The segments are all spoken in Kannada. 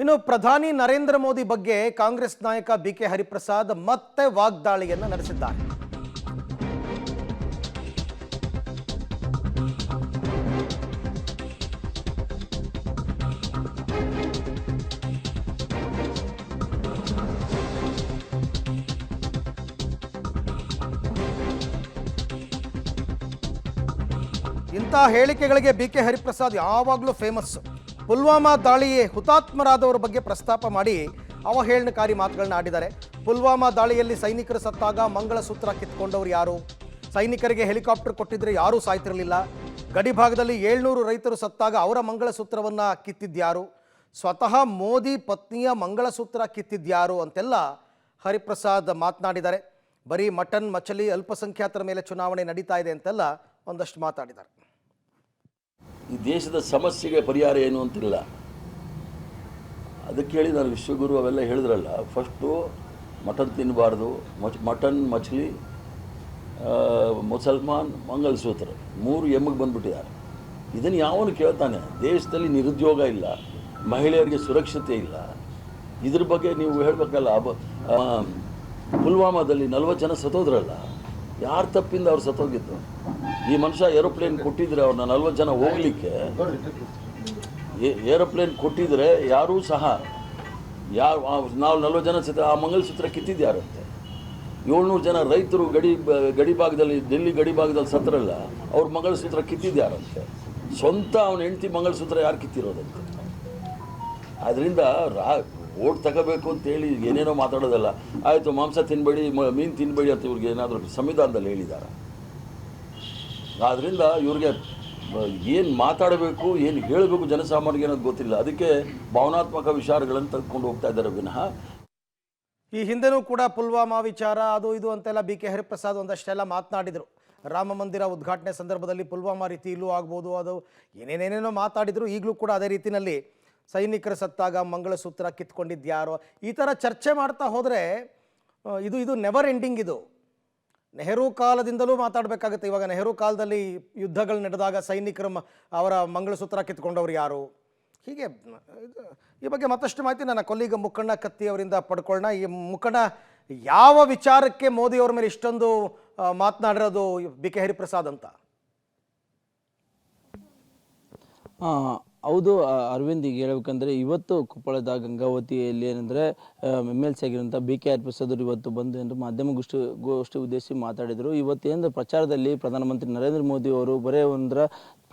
ಇನ್ನು ಪ್ರಧಾನಿ ನರೇಂದ್ರ ಮೋದಿ ಬಗ್ಗೆ ಕಾಂಗ್ರೆಸ್ ನಾಯಕ ಬಿಕೆ ಹರಿಪ್ರಸಾದ್ ಮತ್ತೆ ವಾಗ್ದಾಳಿಯನ್ನು ನಡೆಸಿದ್ದಾರೆ. ಇಂಥ ಹೇಳಿಕೆಗಳಿಗೆ ಬಿಕೆ ಹರಿಪ್ರಸಾದ್ ಯಾವಾಗಲೂ ಫೇಮಸ್. ಪುಲ್ವಾಮಾ ದಾಳಿ ಹುತಾತ್ಮರಾದವರ ಬಗ್ಗೆ ಪ್ರಸ್ತಾಪ ಮಾಡಿ ಅವಹೇಳನಕಾರಿ ಮಾತುಗಳನ್ನ ಆಡಿದ್ದಾರೆ. ಪುಲ್ವಾಮಾ ದಾಳಿಯಲ್ಲಿ ಸೈನಿಕರು ಸತ್ತಾಗ ಮಂಗಳಸೂತ್ರ ಕಿತ್ಕೊಂಡವರು ಯಾರು? ಸೈನಿಕರಿಗೆ ಹೆಲಿಕಾಪ್ಟರ್ ಕೊಟ್ಟಿದ್ರೆ ಯಾರೂ ಸಾಯ್ತಿರಲಿಲ್ಲ. ಗಡಿ ಭಾಗದಲ್ಲಿ 700 ರೈತರು ಸತ್ತಾಗ ಅವರ ಮಂಗಳಸೂತ್ರವನ್ನು ಕಿತ್ತಿದ್ಯಾರು? ಸ್ವತಃ ಮೋದಿ ಪತ್ನಿಯ ಮಂಗಳಸೂತ್ರ ಕಿತ್ತಿದ್ಯಾರು ಅಂತೆಲ್ಲ ಹರಿಪ್ರಸಾದ್ ಮಾತನಾಡಿದ್ದಾರೆ. ಬರೀ ಮಟನ್ ಮಚಲಿ ಅಲ್ಪಸಂಖ್ಯಾತರ ಮೇಲೆ ಚುನಾವಣೆ ನಡೀತಾ ಇದೆ ಅಂತೆಲ್ಲ ಒಂದಷ್ಟು ಮಾತಾಡಿದ್ದಾರೆ. ಈ ದೇಶದ ಸಮಸ್ಯೆಗೆ ಪರಿಹಾರ ಏನು ಅಂತಿಲ್ಲ. ಅದಕ್ಕೆ ಹೇಳಿ ನಾನು ವಿಶ್ವಗುರು ಅವೆಲ್ಲ ಹೇಳಿದ್ರಲ್ಲ, ಫಸ್ಟು ಮಟನ್ ತಿನ್ನಬಾರ್ದು, ಮಟನ್ ಮಚ್ಲಿ ಮುಸಲ್ಮಾನ್ ಮಂಗಲಸೂತ್ರ 3 ಎಮ್ಮಿಗೆ ಬಂದುಬಿಟ್ಟಿದ್ದಾರೆ. ಇದನ್ನು ಯಾವನು ಕೇಳ್ತಾನೆ? ದೇಶದಲ್ಲಿ ನಿರುದ್ಯೋಗ ಇಲ್ಲ, ಮಹಿಳೆಯರಿಗೆ ಸುರಕ್ಷತೆ ಇಲ್ಲ. ಇದ್ರ ಬಗ್ಗೆ ನೀವು ಹೇಳಬೇಕಲ್ಲ. ಪುಲ್ವಾಮಾದಲ್ಲಿ 40 ಜನ ಸತ್ತೋದ್ರಲ್ಲ, ಯಾರು ತಪ್ಪಿಂದ ಅವ್ರು ಸತ್ತೋಗಿದ್ದು? ಈ ಮನುಷ್ಯ ಏರೋಪ್ಲೇನ್ ಕೊಟ್ಟಿದ್ರೆ ಅವ್ರನ್ನ 40 ಜನ ಹೋಗ್ಲಿಕ್ಕೆ, ಏರೋಪ್ಲೇನ್ ಕೊಟ್ಟಿದ್ರೆ ಯಾರೂ ಸಹ ನಾವು 40 ಜನ ಸತ್ತ ಆ ಮಂಗಲಸೂತ್ರ ಕಿತ್ತಿದ್ಯಾರಂತೆ. 700 ಜನ ರೈತರು ಗಡಿ ಭಾಗದಲ್ಲಿ, ಡೆಲ್ಲಿ ಗಡಿ ಭಾಗದಲ್ಲಿ ಸತ್ತರಲ್ಲ, ಅವ್ರ ಮಂಗಲಸೂತ್ರ ಕಿತ್ತಿದ್ಯಾರಂತೆ. ಸ್ವಂತ ಅವನ ಹೆಂಡತಿ ಮಂಗಲಸೂತ್ರ ಯಾರು ಕಿತ್ತಿರೋದಂತೆ? ಆದ್ದರಿಂದ ಓಟ್ ತಗೋಬೇಕು ಅಂತೇಳಿ ಏನೇನೋ ಮಾತಾಡೋದಲ್ಲ. ಆಯಿತು, ಮಾಂಸ ತಿನ್ನಬೇಡಿ, ಮೀನು ತಿನ್ನಬೇಡಿ ಅಂತ ಇವ್ರಿಗೆ ಏನಾದರೂ ಸಂವಿಧಾನದಲ್ಲಿ ಹೇಳಿದ್ದಾರೆ? ಆದ್ದರಿಂದ ಇವ್ರಿಗೆ ಏನು ಮಾತಾಡಬೇಕು, ಏನು ಹೇಳಬೇಕು ಜನಸಾಮಾನ್ಯರಿಗೆ ಅನ್ನೋದು ಗೊತ್ತಿಲ್ಲ. ಅದಕ್ಕೆ ಭಾವನಾತ್ಮಕ ವಿಚಾರಗಳನ್ನು ತೆಗೆದುಕೊಂಡು ಹೋಗ್ತಾ ಇದ್ದಾರೆ ವಿನಃ. ಈ ಹಿಂದೆನೂ ಕೂಡ ಪುಲ್ವಾಮಾ ವಿಚಾರ ಅದು ಇದು ಅಂತೆಲ್ಲ ಬಿಕೆ ಹರಿಪ್ರಸಾದ್ ಒಂದಷ್ಟೆಲ್ಲ ಮಾತನಾಡಿದರು. ರಾಮ ಮಂದಿರ ಉದ್ಘಾಟನೆ ಸಂದರ್ಭದಲ್ಲಿ ಪುಲ್ವಾಮಾ ರೀತಿ ಇಲ್ಲೂ ಆಗ್ಬೋದು, ಅದು ಏನೇನೇನೇನೋ ಮಾತಾಡಿದರು. ಈಗಲೂ ಕೂಡ ಅದೇ ರೀತಿಯಲ್ಲಿ ಸೈನಿಕರು ಸತ್ತಾಗ ಮಂಗಳಸೂತ್ರ ಕಿತ್ಕೊಂಡಿದ್ಯಾರೋ ಈ ಥರ ಚರ್ಚೆ ಮಾಡ್ತಾ ಹೋದರೆ ಇದು ನೆವರ್ ಎಂಡಿಂಗ್. ಇದು ನೆಹರು ಕಾಲದಿಂದಲೂ ಮಾತಾಡಬೇಕಾಗುತ್ತೆ. ಇವಾಗ ನೆಹರು ಕಾಲದಲ್ಲಿ ಯುದ್ಧಗಳು ನಡೆದಾಗ ಸೈನಿಕರು ಅವರ ಮಂಗಳಸೂತ್ರ ಕಿತ್ಕೊಂಡವ್ರು ಯಾರು? ಹೀಗೆ ಈ ಬಗ್ಗೆ ಮತ್ತಷ್ಟು ಮಾಹಿತಿ ನನ್ನ ಕೊಲ್ಲಿಗ ಮುಖಣ್ಣ ಕತ್ತಿ ಅವರಿಂದ ಪಡ್ಕೊಳ್ಳೋಣ. ಈ ಮುಖಣ್ಣ, ಯಾವ ವಿಚಾರಕ್ಕೆ ಮೋದಿ ಅವ್ರ ಮೇಲೆ ಇಷ್ಟೊಂದು ಮಾತನಾಡಿರೋದು ಬಿಕೆ ಹರಿಪ್ರಸಾದ್ ಅಂತ? ಹೌದು ಅರವಿಂದ್, ಈಗ ಹೇಳ್ಬೇಕಂದ್ರೆ ಇವತ್ತು ಕೊಪ್ಪಳದ ಗಂಗಾವತಿಯಲ್ಲಿ ಏನಂದರೆ MLC ಆಗಿರೋಂಥ ಬಿಕೆ ಹರಿಪ್ರಸಾದ್ ಇವತ್ತು ಬಂದು ಏನು ಮಾಧ್ಯಮ ಗೋಷ್ಠಿ ಉದ್ದೇಶಿಸಿ ಮಾತಾಡಿದರು. ಇವತ್ತೇನು ಪ್ರಚಾರದಲ್ಲಿ ಪ್ರಧಾನಮಂತ್ರಿ ನರೇಂದ್ರ ಮೋದಿ ಅವರು ಬರೇ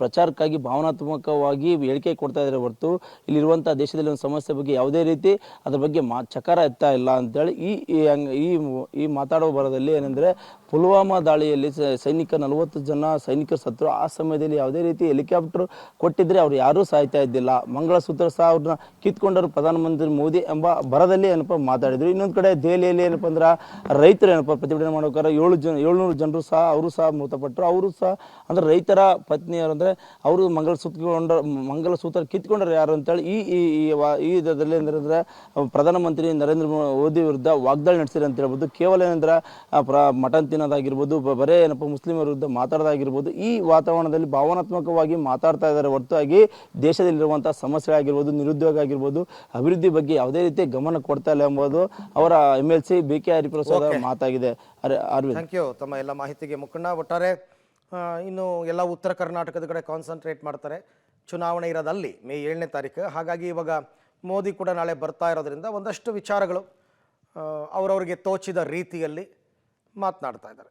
ಪ್ರಚಾರಕ್ಕಾಗಿ ಭಾವನಾತ್ಮಕವಾಗಿ ಹೇಳಿಕೆ ಕೊಡ್ತಾ ಇದ್ದಾರೆ ಹೊರತು ಇಲ್ಲಿರುವಂಥ ದೇಶದಲ್ಲಿ ಒಂದು ಸಮಸ್ಯೆ ಬಗ್ಗೆ ಯಾವುದೇ ರೀತಿ ಅದ್ರ ಬಗ್ಗೆ ಚಕಾರ ಎತ್ತಾ ಇಲ್ಲ ಅಂತೇಳಿ ಈ ಮಾತಾಡೋ ಬರೋದಲ್ಲಿ ಏನಂದರೆ ಪುಲ್ವಾಮಾ ದಾಳಿಯಲ್ಲಿ 40 ಜನ ಸೈನಿಕರು ಸತ್ತರು. ಆ ಸಮಯದಲ್ಲಿ ಯಾವುದೇ ರೀತಿ ಹೆಲಿಕಾಪ್ಟರ್ ಕೊಟ್ಟಿದ್ರೆ ಅವ್ರು ಯಾರೂ ಸಾಯ್ತಾ ಇದ್ದಿಲ್ಲ. ಮಂಗಳಸೂತ್ರ ಸಹ ಅವ್ರನ್ನ ಕಿತ್ಕೊಂಡರು ಪ್ರಧಾನಮಂತ್ರಿ ಮೋದಿ ಎಂಬ ಬರದಲ್ಲಿ ಏನಪ್ಪ ಮಾತಾಡಿದ್ರು. ಇನ್ನೊಂದು ಕಡೆ ದೆಹಲಿಯಲ್ಲಿ ಏನಪ್ಪ ಅಂದ್ರೆ ರೈತರು ಏನಪ್ಪ ಪ್ರತಿಭಟನೆ ಮಾಡೋಕ್ಕಾರ 700 ಜನರು ಸಹ ಅವರು ಸಹ ಮೃತಪಟ್ಟರು. ಅವರು ಸಹ ಅಂದ್ರೆ ರೈತರ ಪತ್ನಿಯರು ಅಂದರೆ ಅವರು ಮಂಗಲಸೂತ್ರ ಕಿತ್ಕೊಂಡ್ರು ಯಾರು ಅಂತೇಳಿ ಈ ಇದರಲ್ಲಿ ಏನಂದ್ರೆ ಪ್ರಧಾನಮಂತ್ರಿ ನರೇಂದ್ರ ಮೋದಿ ವಿರುದ್ಧ ವಾಗ್ದಾಳಿ ನಡೆಸಿರಿ ಅಂತ ಹೇಳ್ಬೋದು. ಕೇವಲ ಏನಂದ್ರೆ ಮಟನ್ ತಿನ್ನೋದಾಗಿರ್ಬೋದು, ಬರೇ ಏನಪ್ಪ ಮುಸ್ಲಿಮರ ವಿರುದ್ಧ ಮಾತಾಡೋದಾಗಿರ್ಬೋದು, ಈ ವಾತಾವರಣದಲ್ಲಿ ಭಾವನಾತ್ಮಕವಾಗಿ ಮಾತಾಡ್ತಾ ಇದ್ದಾರೆ ಹೊರತಾಗಿ ದೇಶದಲ್ಲಿರುವಂಥ ಸಮಸ್ಯೆ ಆಗಿರ್ಬೋದು, ನಿರುದ್ಯೋಗ ಆಗಿರ್ಬೋದು, ಅಭಿವೃದ್ಧಿ ಬಗ್ಗೆ ಯಾವುದೇ ರೀತಿ ಗಮನ ಕೊಡ್ತಾ ಇಲ್ಲ ಎಂಬುದು ಅವರ MLC ಬಿಕೆ ಹರಿಪ್ರಸಾದ್ ಮಾತಾಗಿದೆ. ಅರವಿಂದ್, ಥ್ಯಾಂಕ್ ಯು ತಮ್ಮ ಎಲ್ಲ ಮಾಹಿತಿಗೆ ಮುಖಂಡ. ಒಟ್ಟಾರೆ ಇನ್ನು ಎಲ್ಲ ಉತ್ತರ ಕರ್ನಾಟಕದ ಕಡೆ ಕಾನ್ಸಂಟ್ರೇಟ್ ಮಾಡ್ತಾರೆ. ಚುನಾವಣೆ ಇರೋದಲ್ಲಿ ಮೇ 7ನೇ ತಾರೀಕು. ಹಾಗಾಗಿ ಇವಾಗ ಮೋದಿ ಕೂಡ ನಾಳೆ ಬರ್ತಾ ಇರೋದ್ರಿಂದ ಒಂದಷ್ಟು ವಿಚಾರಗಳು ಅವರವರಿಗೆ ತೋಚಿದ ರೀತಿಯಲ್ಲಿ ಮಾತನಾಡ್ತಾ ಇದ್ದಾರೆ.